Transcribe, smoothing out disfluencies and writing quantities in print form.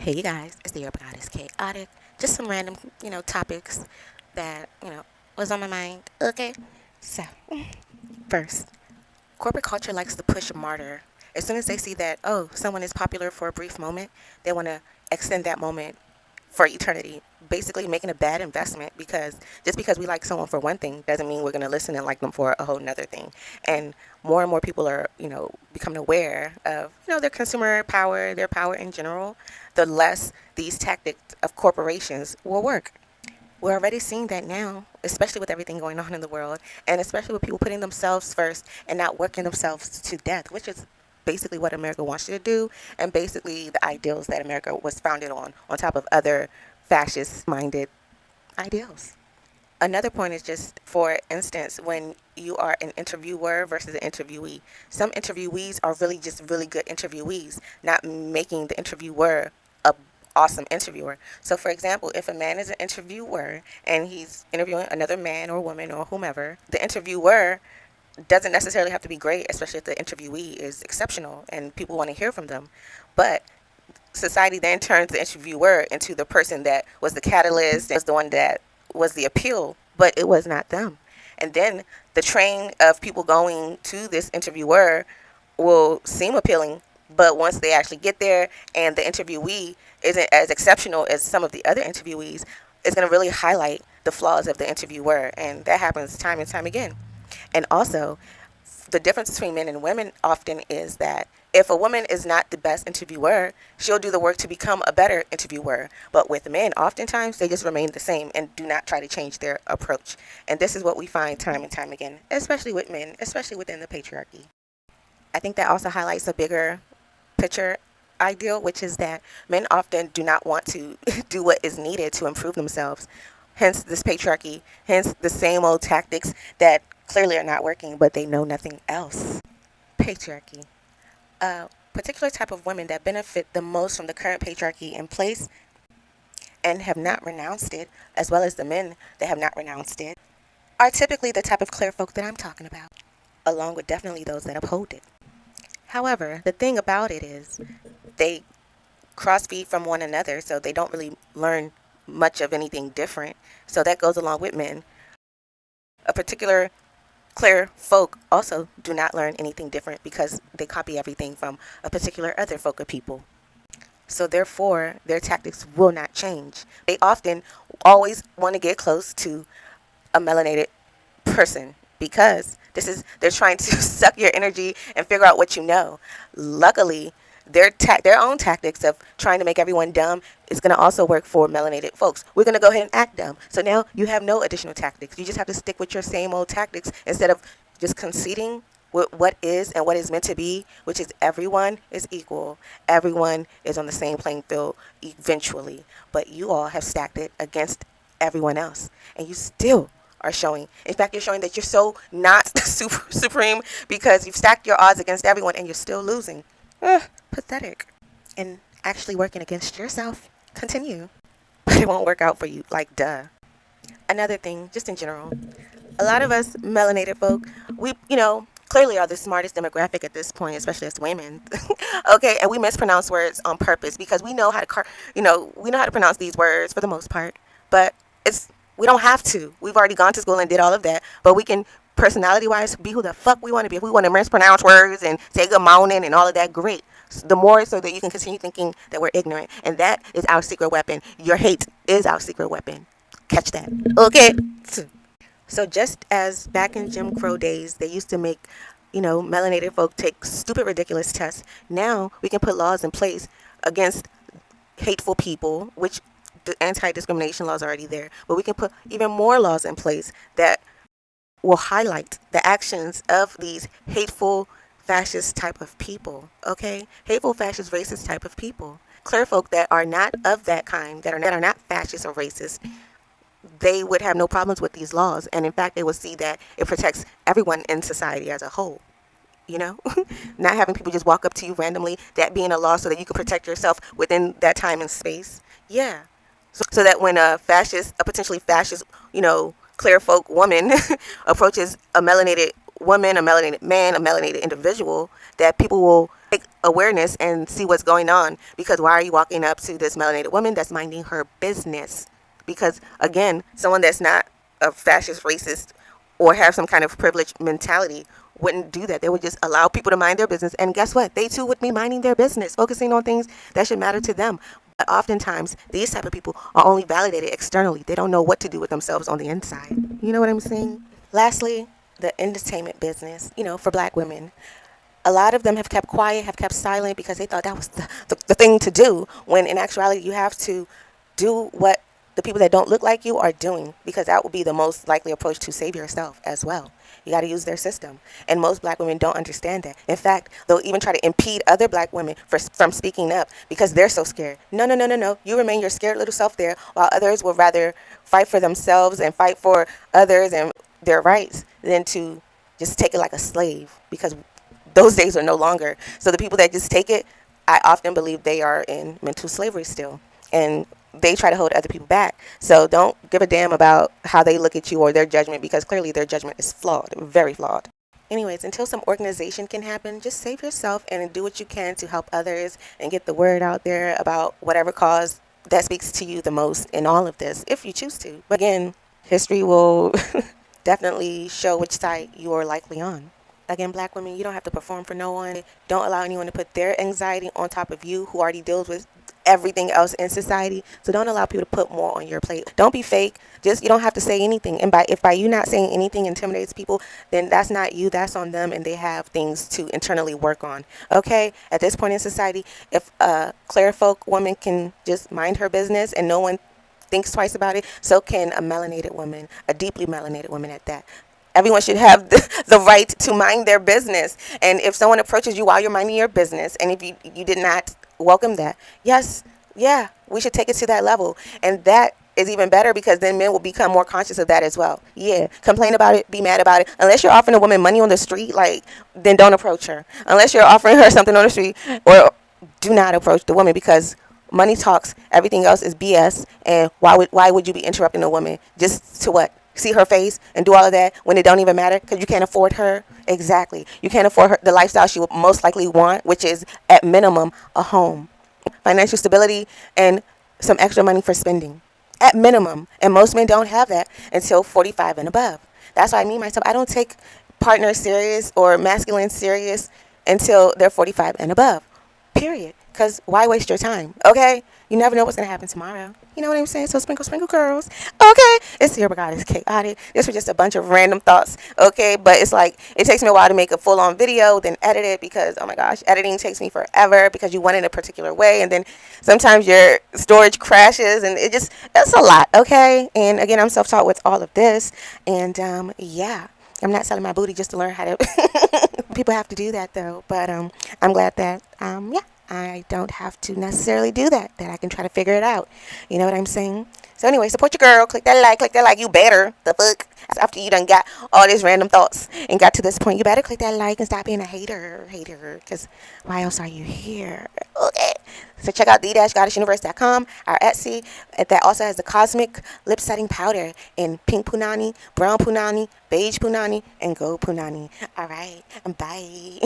Hey you guys, it's the Urban Goddess Chaotic. Just some random, topics that, was on my mind. Okay. So, first, corporate culture likes to push a martyr. As soon as they see that, oh, someone is popular for a brief moment, they want to extend that moment for eternity. Basically making a bad investment because just because we like someone for one thing doesn't mean we're going to listen and like them for a whole nother thing. And more people are, becoming aware of, their consumer power, their power in general, the less these tactics of corporations will work. We're already seeing that now, especially with everything going on in the world, and especially with people putting themselves first and not working themselves to death, which is basically what America wants you to do, and basically the ideals that America was founded on top of other fascist-minded ideals. Another point is just, for instance, when you are an interviewer versus an interviewee. Some interviewees are really just really good interviewees, not making the interviewer a awesome interviewer. So, for example, if a man is an interviewer and he's interviewing another man or woman or whomever, the interviewer doesn't necessarily have to be great, especially if the interviewee is exceptional and people want to hear from them. But society then turns the interviewer into the person that was the catalyst, was the one that was the appeal, but it was not them. And then the train of people going to this interviewer will seem appealing, but once they actually get there and the interviewee isn't as exceptional as some of the other interviewees, it's going to really highlight the flaws of the interviewer. And that happens time and time again. And also, the difference between men and women often is that if a woman is not the best interviewer, she'll do the work to become a better interviewer. But with men, oftentimes they just remain the same and do not try to change their approach. And this is what we find time and time again, especially with men, especially within the patriarchy. I think that also highlights a bigger picture ideal, which is that men often do not want to do what is needed to improve themselves. Hence this patriarchy, hence the same old tactics that clearly are not working, but they know nothing else. Patriarchy. A particular type of women that benefit the most from the current patriarchy in place and have not renounced it, as well as the men that have not renounced it, are typically the type of clear folk that I'm talking about, along with definitely those that uphold it. However, the thing about it is they crossfeed from one another, so they don't really learn much of anything different. So that goes along with men. A particular clear folk also do not learn anything different because they copy everything from a particular other folk of people. So therefore, their tactics will not change. They often always want to get close to a melanated person because they're trying to suck your energy and figure out what you know. Luckily, their own tactics of trying to make everyone dumb is going to also work for melanated folks. We're going to go ahead and act dumb. So now you have no additional tactics. You just have to stick with your same old tactics instead of just conceding with what is and what is meant to be, which is everyone is equal. Everyone is on the same playing field eventually. But you all have stacked it against everyone else. And you still are showing. In fact, you're showing that you're so not supreme because you've stacked your odds against everyone and you're still losing. Pathetic. And actually working against yourself. Continue. But it won't work out for you. Like, duh. Another thing, just in general, a lot of us melanated folk, we, clearly are the smartest demographic at this point, especially as women. Okay, and we mispronounce words on purpose because we know how to, we know how to pronounce these words for the most part. But we don't have to. We've already gone to school and did all of that. But we can, personality-wise, be who the fuck we want to be. If we want to mispronounce words and say good morning and all of that, great. The more so that you can continue thinking that we're ignorant. And that is our secret weapon. Your hate is our secret weapon. Catch that. Okay? So just as back in Jim Crow days, they used to make, melanated folk take stupid, ridiculous tests. Now we can put laws in place against hateful people, which the anti-discrimination laws are already there. But we can put even more laws in place that will highlight the actions of these hateful, fascist type of people, okay? Hateful, fascist, racist type of people. Clear folk that are not of that kind, that are not fascist or racist, they would have no problems with these laws. And in fact, they would see that it protects everyone in society as a whole. Not having people just walk up to you randomly, that being a law so that you can protect yourself within that time and space. Yeah. So that when a potentially fascist, clear folk woman approaches a melanated woman, a melanated man, a melanated individual, that people will take awareness and see what's going on. Because why are you walking up to this melanated woman that's minding her business? Because again, someone that's not a fascist, racist, or have some kind of privileged mentality wouldn't do that. They would just allow people to mind their business. And guess what? They too would be minding their business, focusing on things that should matter to them. But oftentimes, these type of people are only validated externally. They don't know what to do with themselves on the inside. You know what I'm saying? Lastly, the entertainment business, for black women. A lot of them have kept quiet, have kept silent because they thought that was the thing to do, when in actuality you have to do what the people that don't look like you are doing, because that will be the most likely approach to save yourself as well. You got to use their system. And most black women don't understand that. In fact, they'll even try to impede other black women from speaking up because they're so scared. No, no, no, no, no. You remain your scared little self there, while others will rather fight for themselves and fight for others and their rights than to just take it like a slave, because those days are no longer. So the people that just take it, I often believe they are in mental slavery still. And they try to hold other people back. So don't give a damn about how they look at you or their judgment, because clearly their judgment is flawed, very flawed. Anyways, until some organization can happen, just save yourself and do what you can to help others and get the word out there about whatever cause that speaks to you the most in all of this, if you choose to. But again, history will definitely show which side you are likely on. Again, black women, you don't have to perform for no one. Don't allow anyone to put their anxiety on top of you, who already deals with everything else in society. So don't allow people to put more on your plate. Don't be fake. Just, you don't have to say anything. And if by you not saying anything intimidates people, then that's not you, that's on them, and they have things to internally work on. Okay? At this point in society, if a clear folk woman can just mind her business and no one thinks twice about it, so can a melanated woman, a deeply melanated woman at that. Everyone should have the right to mind their business. And if someone approaches you while you're minding your business, and if you did not welcome that, yes, yeah, we should take it to that level. And that is even better, because then men will become more conscious of that as well. Yeah, complain about it, be mad about it. Unless you're offering a woman money on the street, then don't approach her. Unless you're offering her something on the street, or do not approach the woman, because money talks, everything else is BS. And why would you be interrupting a woman just to what? See her face and do all of that when it don't even matter, because you can't afford her? Exactly. You can't afford her the lifestyle she would most likely want, which is at minimum a home, financial stability, and some extra money for spending. At minimum. And most men don't have that until 45 and above. That's why myself, I don't take partners serious or masculine serious until they're 45 and above. Period. Because why waste your time? Okay? You never know what's going to happen tomorrow. You know what I'm saying? So sprinkle, sprinkle, girls. Okay? It's your Goddess Chaotic. This was just a bunch of random thoughts. Okay? But it's like, it takes me a while to make a full-on video, then edit it, because, oh my gosh, editing takes me forever because you want it in a particular way. And then sometimes your storage crashes, and it's a lot. Okay? And again, I'm self-taught with all of this. And yeah. I'm not selling my booty just to learn how to. People have to do that though. But I'm glad that yeah, I don't have to necessarily do that. That I can try to figure it out. You know what I'm saying? So anyway, support your girl. Click that like. Click that like. You better. The fuck. After you done got all these random thoughts and got to this point, you better click that like and stop being a hater. Because why else are you here? Okay. So check out the-goddessuniverse.com, our Etsy. That also has the cosmic lip setting powder in pink punani, brown punani, beige punani, and gold punani. All right. Bye.